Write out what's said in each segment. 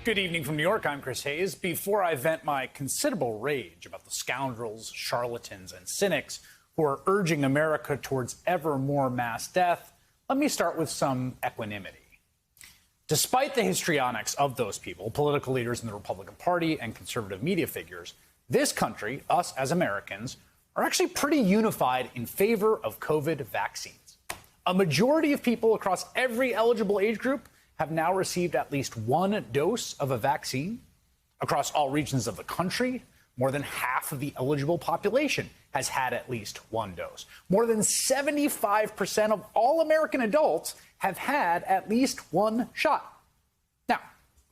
Good evening from New York. I'm Chris Hayes. Before I vent my considerable rage about the scoundrels, charlatans, and cynics who are urging America towards ever more mass death, let me start with some equanimity. Despite the histrionics of those people, political leaders in the Republican Party and conservative media figures, this country, us as Americans, are actually pretty unified in favor of COVID vaccines. A majority of people across every eligible age group have now received at least one dose of a vaccine. Across all regions of the country, more than half of the eligible population has had at least one dose. More than 75% of all American adults have had at least one shot. Now,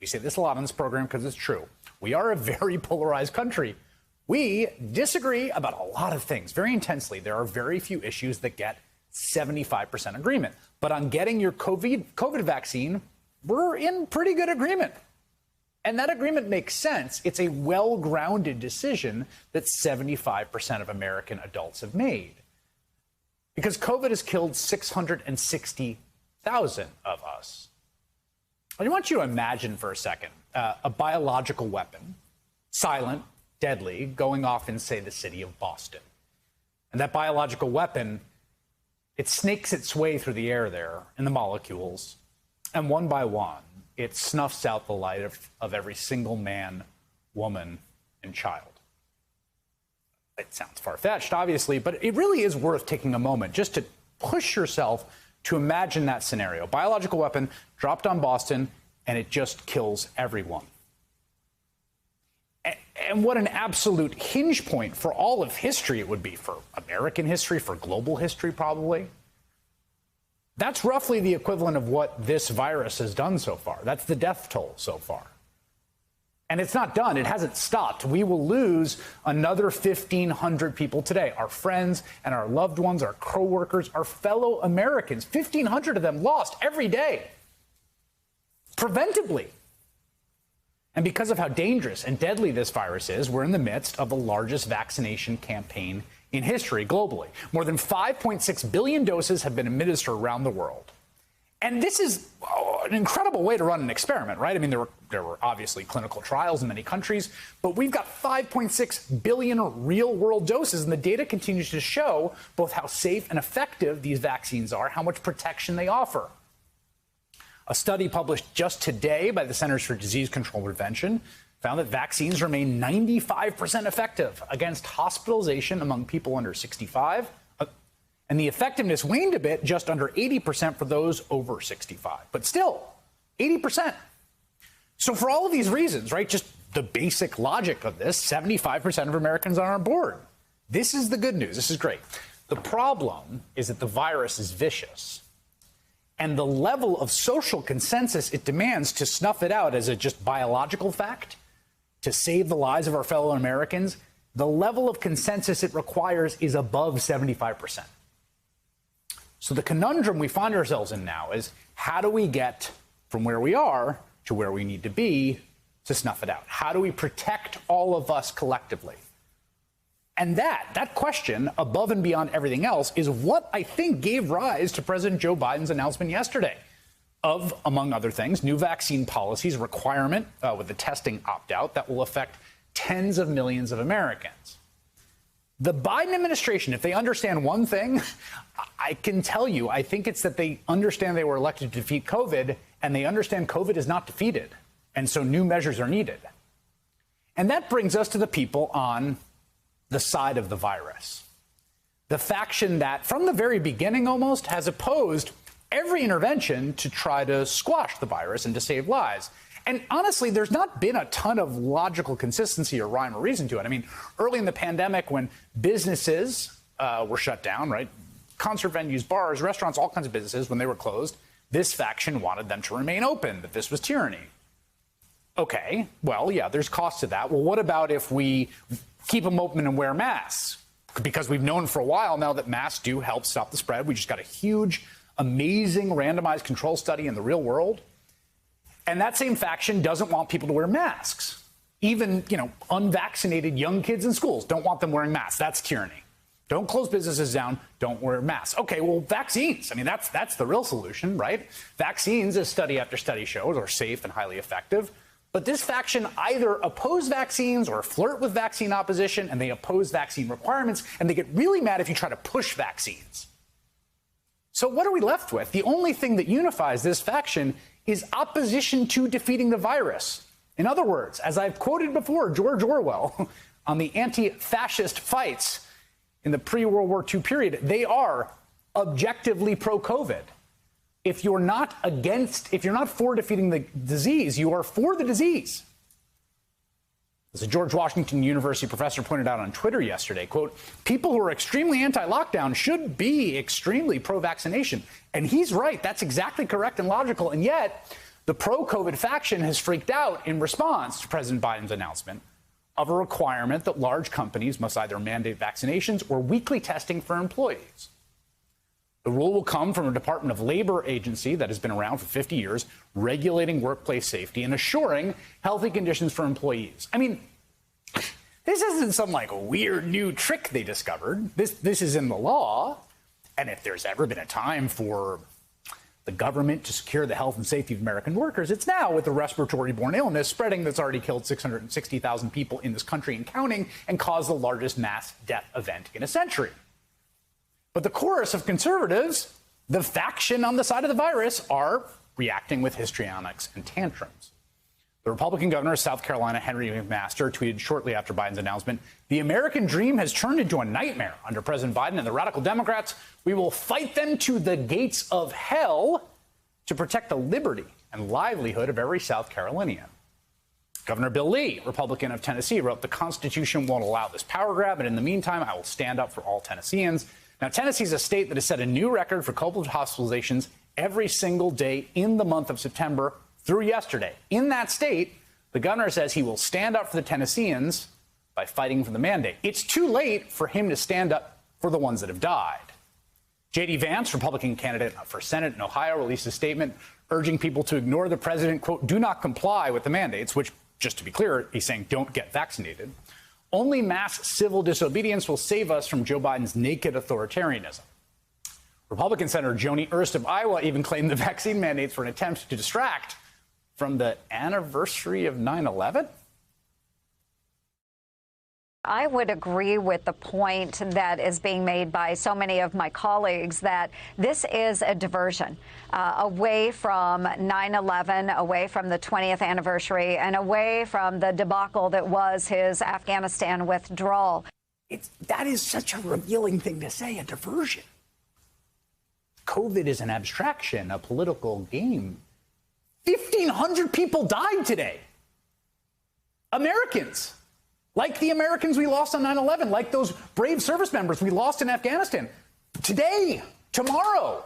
we say this a lot on this program because it's true. We are a very polarized country. We disagree about a lot of things very intensely. There are very few issues that get 75% agreement. But on getting your COVID vaccine, we're in pretty good agreement. And that agreement makes sense. It's a well-grounded decision that 75% of American adults have made. Because COVID has killed 660,000 of us. I want you to imagine for a second a biological weapon, silent, deadly, going off in, say, the city of Boston. And that biological weapon, it snakes its way through the air there in the molecules. And one by one, it snuffs out the life of every single man, woman, and child. It sounds far-fetched, obviously, but it really is worth taking a moment just to push yourself to imagine that scenario. Biological weapon dropped on Boston, and it just kills everyone. And what an absolute hinge point for all of history it would be, for American history, for global history, probably. That's roughly the equivalent of what this virus has done so far. That's the death toll so far. And it's not done. It hasn't stopped. We will lose another 1,500 people today. Our friends and our loved ones, our co-workers, our fellow Americans. 1,500 of them lost every day. Preventively. And because of how dangerous and deadly this virus is, we're in the midst of the largest vaccination campaign in history globally. More than 5.6 billion doses have been administered around the world. And this is an incredible way to run an experiment, right? I mean, there were obviously clinical trials in many countries, but we've got 5.6 billion real-world doses, and the data continues to show both how safe and effective these vaccines are, how much protection they offer. A study published just today by the Centers for Disease Control and Prevention found that vaccines remain 95% effective against hospitalization among people under 65, and the effectiveness waned a bit, just under 80% for those over 65. But still, 80%. So for all of these reasons, right, just the basic logic of this, 75% of Americans are on board. This is the good news. This is great. The problem is that the virus is vicious. And the level of social consensus it demands to snuff it out as a just biological fact, to save the lives of our fellow Americans, the level of consensus it requires is above 75%. So the conundrum we find ourselves in now is, how do we get from where we are to where we need to be to snuff it out? How do we protect all of us collectively? And that question, above and beyond everything else, is what I think gave rise to President Joe Biden's announcement yesterday of, among other things, new vaccine policies requirement with the testing opt-out that will affect tens of millions of Americans. The Biden administration, if they understand one thing, I can tell you, I think it's that they understand they were elected to defeat COVID, and they understand COVID is not defeated. And so new measures are needed. And that brings us to the people on the side of the virus. The faction that, from the very beginning almost, has opposed every intervention to try to squash the virus and to save lives. And honestly, there's not been a ton of logical consistency or rhyme or reason to it. I mean, early in the pandemic, when businesses were shut down, right? Concert venues, bars, restaurants, all kinds of businesses, when they were closed, this faction wanted them to remain open, that this was tyranny. Okay, well, yeah, there's cost to that. Well, what about if we keep them open and wear masks? Because we've known for a while now that masks do help stop the spread. We just got a huge, amazing randomized control study in the real world. And that same faction doesn't want people to wear masks. Even, unvaccinated young kids in schools don't want them wearing masks. That's tyranny. Don't close businesses down. Don't wear masks. Okay, well, vaccines. I mean, that's the real solution, right? Vaccines, as study after study shows, are safe and highly effective. But this faction either oppose vaccines or flirt with vaccine opposition, and they oppose vaccine requirements, and they get really mad if you try to push vaccines. So what are we left with? The only thing that unifies this faction is opposition to defeating the virus. In other words, as I've quoted before, George Orwell on the anti-fascist fights in the pre-World War II period, they are objectively pro-COVID. If you're not for defeating the disease, you are for the disease. As a George Washington University professor pointed out on Twitter yesterday, quote, people who are extremely anti-lockdown should be extremely pro-vaccination. And he's right. That's exactly correct and logical. And yet, the pro-COVID faction has freaked out in response to President Biden's announcement of a requirement that large companies must either mandate vaccinations or weekly testing for employees. The rule will come from a Department of Labor agency that has been around for 50 years, regulating workplace safety and assuring healthy conditions for employees. I mean, this isn't some like weird new trick they discovered. This is in the law. And if there's ever been a time for the government to secure the health and safety of American workers, it's now, with the respiratory-borne illness spreading that's already killed 660,000 people in this country and counting and caused the largest mass death event in a century. But the chorus of conservatives, the faction on the side of the virus, are reacting with histrionics and tantrums. The Republican governor of South Carolina, Henry McMaster, tweeted shortly after Biden's announcement, "The American dream has turned into a nightmare under President Biden and the radical Democrats. We will fight them to the gates of hell to protect the liberty and livelihood of every South Carolinian." Governor Bill Lee, Republican of Tennessee, wrote, "The Constitution won't allow this power grab, and in the meantime, I will stand up for all Tennesseans." Now, Tennessee is a state that has set a new record for COVID hospitalizations every single day in the month of September through yesterday. In that state, the governor says he will stand up for the Tennesseans by fighting for the mandate. It's too late for him to stand up for the ones that have died. J.D. Vance, Republican candidate for Senate in Ohio, released a statement urging people to ignore the president, quote, "do not comply with the mandates," which, just to be clear, he's saying don't get vaccinated. Only mass civil disobedience will save us from Joe Biden's naked authoritarianism. Republican Senator Joni Ernst of Iowa even claimed the vaccine mandates were an attempt to distract from the anniversary of 9/11. I would agree with the point that is being made by so many of my colleagues that this is a diversion away from 9/11, away from the 20th anniversary, and away from the debacle that was his Afghanistan withdrawal. That is such a revealing thing to say, a diversion. COVID is an abstraction, a political game. 1,500 people died today. Americans. Like the Americans we lost on 9/11, like those brave service members we lost in Afghanistan. Today, tomorrow.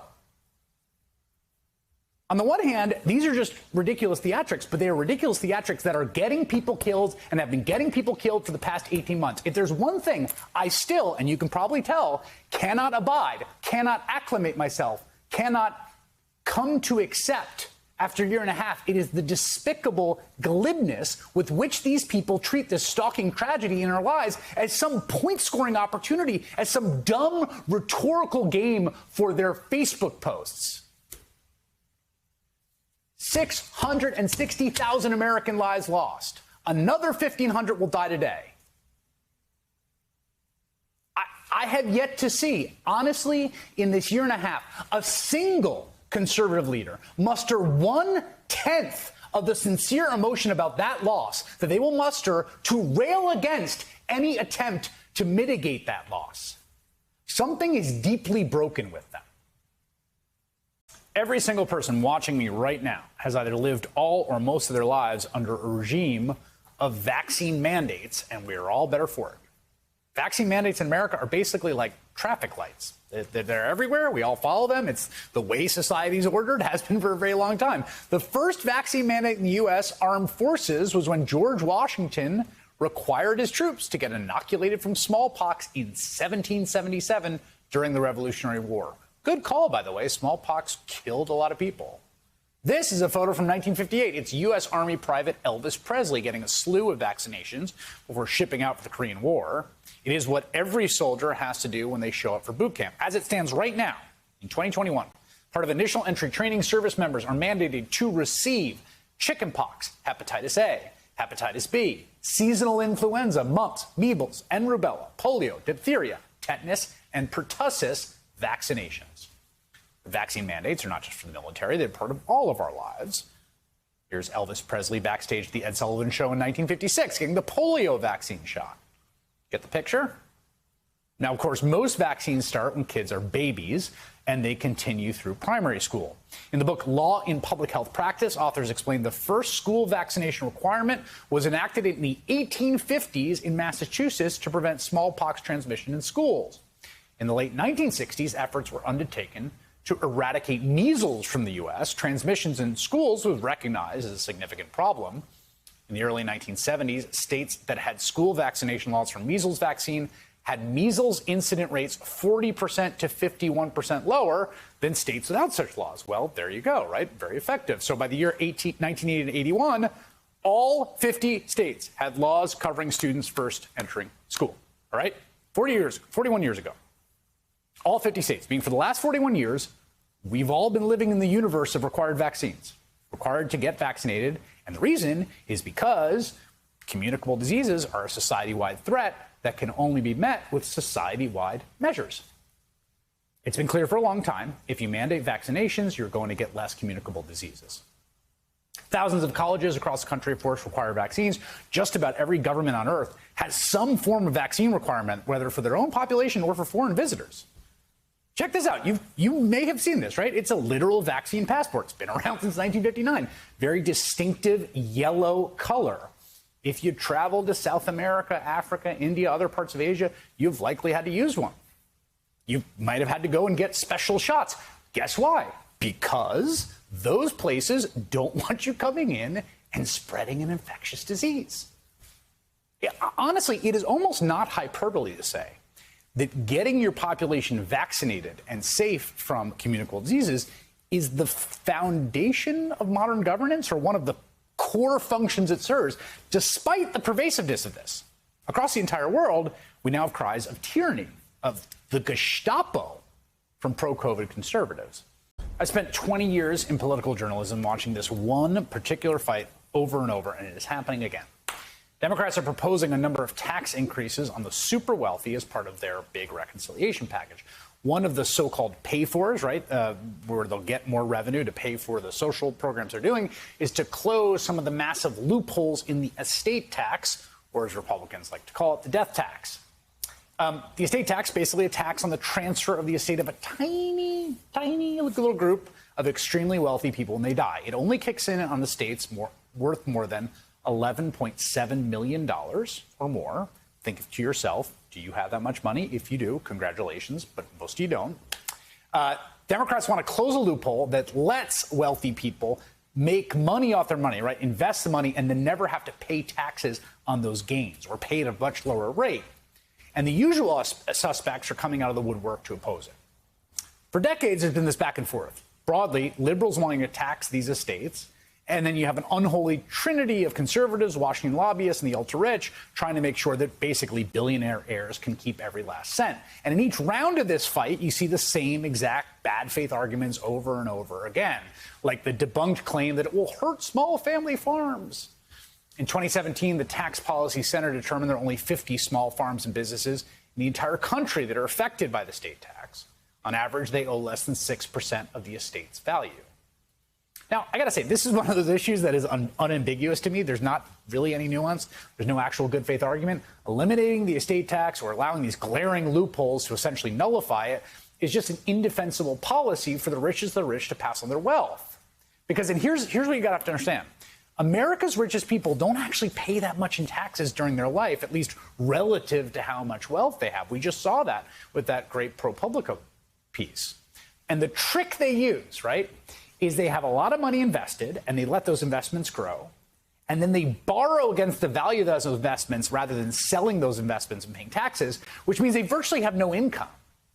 On the one hand, these are just ridiculous theatrics, but they are ridiculous theatrics that are getting people killed and have been getting people killed for the past 18 months. If there's one thing I still, and you can probably tell, cannot abide, cannot acclimate myself, cannot come to accept after a year and a half, it is the despicable glibness with which these people treat this stalking tragedy in our lives as some point-scoring opportunity, as some dumb rhetorical game for their Facebook posts. 660,000 American lives lost. Another 1,500 will die today. I have yet to see, honestly, in this year and a half, a single conservative leader muster 1/10 of the sincere emotion about that loss that they will muster to rail against any attempt to mitigate that loss. Something is deeply broken with them. Every single person watching me right now has either lived all or most of their lives under a regime of vaccine mandates, and we're all better for it. Vaccine mandates in America are basically like traffic lights. They're everywhere. We all follow them. It's the way society's ordered, has been for a very long time. The first vaccine mandate in the U.S. armed forces was when George Washington required his troops to get inoculated from smallpox in 1777 during the Revolutionary War. Good call, by the way. Smallpox killed a lot of people. This is a photo from 1958. It's U.S. Army Private Elvis Presley getting a slew of vaccinations before shipping out for the Korean War. It is what every soldier has to do when they show up for boot camp. As it stands right now, in 2021, part of initial entry training, service members are mandated to receive chickenpox, hepatitis A, hepatitis B, seasonal influenza, mumps, measles, and rubella, polio, diphtheria, tetanus, and pertussis vaccinations. The vaccine mandates are not just for the military, they're part of all of our lives. Here's Elvis Presley backstage at the Ed Sullivan Show in 1956 getting the polio vaccine shot. Get the picture? Now, of course, most vaccines start when kids are babies, and they continue through primary school. In the book Law in Public Health Practice, authors explain the first school vaccination requirement was enacted in the 1850s in Massachusetts to prevent smallpox transmission in schools. In the late 1960s, efforts were undertaken to eradicate measles from the U.S. Transmissions in schools was recognized as a significant problem. In the early 1970s, states that had school vaccination laws for measles vaccine had measles incident rates 40% to 51% lower than states without such laws. Well, there you go, right? Very effective. So by the year 1980 to 81, all 50 states had laws covering students first entering school. All right? 41 years ago. All 50 states, meaning for the last 41 years, we've all been living in the universe of required vaccines, required to get vaccinated. And the reason is because communicable diseases are a society-wide threat that can only be met with society-wide measures. It's been clear for a long time, if you mandate vaccinations, you're going to get less communicable diseases. Thousands of colleges across the country, of course, require vaccines. Just about every government on earth has some form of vaccine requirement, whether for their own population or for foreign visitors. Check this out. You may have seen this, right? It's a literal vaccine passport. It's been around since 1959. Very distinctive yellow color. If you travel to South America, Africa, India, other parts of Asia, you've likely had to use one. You might have had to go and get special shots. Guess why? Because those places don't want you coming in and spreading an infectious disease. Yeah, honestly, it is almost not hyperbole to say that getting your population vaccinated and safe from communicable diseases is the foundation of modern governance, or one of the core functions it serves, despite the pervasiveness of this. Across the entire world, we now have cries of tyranny, of the Gestapo from pro-COVID conservatives. I spent 20 years in political journalism watching this one particular fight over and over, and it is happening again. Democrats are proposing a number of tax increases on the super wealthy as part of their big reconciliation package. One of the so-called pay-fors, right, where they'll get more revenue to pay for the social programs they're doing, is to close some of the massive loopholes in the estate tax, or as Republicans like to call it, the death tax. The estate tax, basically a tax on the transfer of the estate of a tiny little group of extremely wealthy people when they die. It only kicks in on the states worth more than $11.7 million or more. Think to yourself, do you have that much money? If you do, congratulations, but most of you don't. Democrats want to close a loophole that lets wealthy people make money off their money, right? Invest the money and then never have to pay taxes on those gains, or pay at a much lower rate. And the usual suspects are coming out of the woodwork to oppose it. For decades, there's been this back and forth. Broadly, liberals wanting to tax these estates, and then you have an unholy trinity of conservatives, Washington lobbyists, and the ultra-rich trying to make sure that basically billionaire heirs can keep every last cent. And in each round of this fight, you see the same exact bad faith arguments over and over again, like the debunked claim that it will hurt small family farms. In 2017, the Tax Policy Center determined there are only 50 small farms and businesses in the entire country that are affected by the state tax. On average, they owe less than 6% of the estate's value. Now, I got to say, this is one of those issues that is unambiguous to me. There's not really any nuance. There's no actual good faith argument. Eliminating the estate tax or allowing these glaring loopholes to essentially nullify it is just an indefensible policy for the richest of the rich to pass on their wealth. Because, and here's what you got to have to understand. America's richest people don't actually pay that much in taxes during their life, at least relative to how much wealth they have. We just saw that with that great ProPublica piece. And the trick they use, right, is they have a lot of money invested and they let those investments grow. And then they borrow against the value of those investments rather than selling those investments and paying taxes, which means they virtually have no income,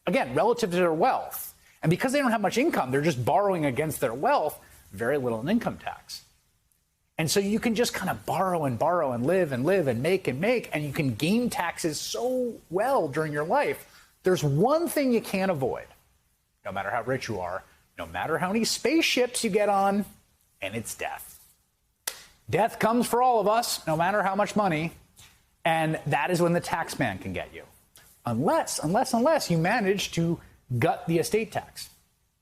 again, relative to their wealth. And because they don't have much income, they're just borrowing against their wealth, very little in income tax. And so you can just kind of borrow and live and make, and you can game taxes so well during your life. There's one thing you can't avoid, no matter how rich you are, no matter how many spaceships you get on, and it's death. Death comes for all of us, no matter how much money. And that is when the tax man can get you. Unless you manage to gut the estate tax,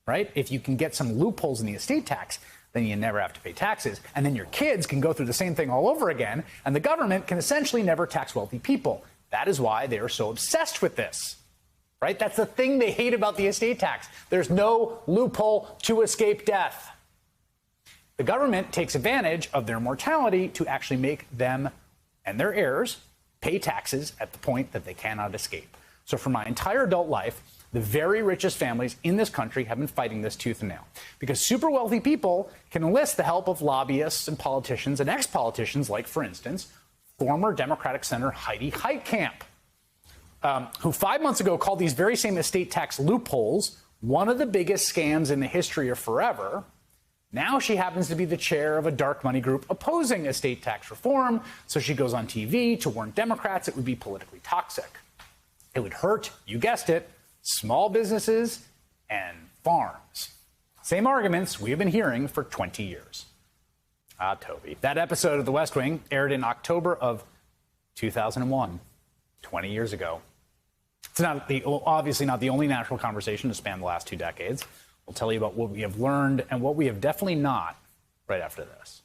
right? If you can get some loopholes in the estate tax, then you never have to pay taxes. And then your kids can go through the same thing all over again. And the government can essentially never tax wealthy people. That is why they are so obsessed with this, right? That's the thing they hate about the estate tax. There's no loophole to escape death. The government takes advantage of their mortality to actually make them and their heirs pay taxes at the point that they cannot escape. So for my entire adult life, the very richest families in this country have been fighting this tooth and nail because super wealthy people can enlist the help of lobbyists and politicians and ex-politicians like, for instance, former Democratic Senator Heidi Heitkamp, who 5 months ago called these very same estate tax loopholes one of the biggest scams in the history of forever. Now she happens to be the chair of a dark money group opposing estate tax reform, so she goes on TV to warn Democrats it would be politically toxic. It would hurt, you guessed it, small businesses and farms. Same arguments we have been hearing for 20 years. Toby. That episode of The West Wing aired in October of 2001, 20 years ago. It's obviously not the only national conversation to span the last 2 decades. We'll tell you about what we have learned and what we have definitely not right after this.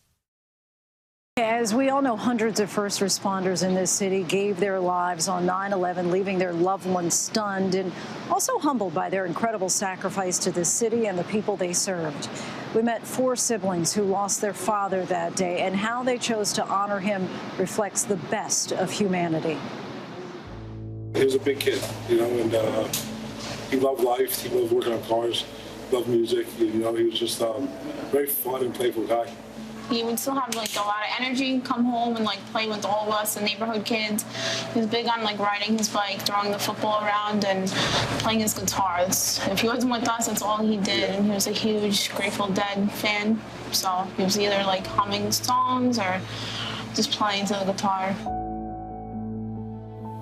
As we all know, hundreds of first responders in this city gave their lives on 9/11, leaving their loved ones stunned and also humbled by their incredible sacrifice to this city and the people they served. We met 4 siblings who lost their father that day, and how they chose to honor him reflects the best of humanity. He was a big kid, and he loved life. He loved working on cars, loved music. He was just a very fun and playful guy. He would still have a lot of energy, come home and play with all of us, the neighborhood kids. He was big on riding his bike, throwing the football around, and playing his guitar. If he wasn't with us, that's all he did. And he was a huge Grateful Dead fan, so he was either humming songs or just playing to the guitar.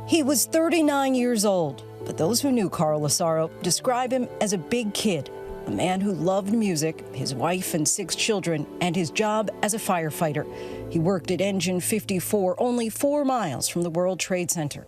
He was 39 years old, but those who knew Carl Lazzaro describe him as a big kid, a man who loved music, his wife and 6 children, and his job as a firefighter. He worked at Engine 54, only 4 miles from the World Trade Center.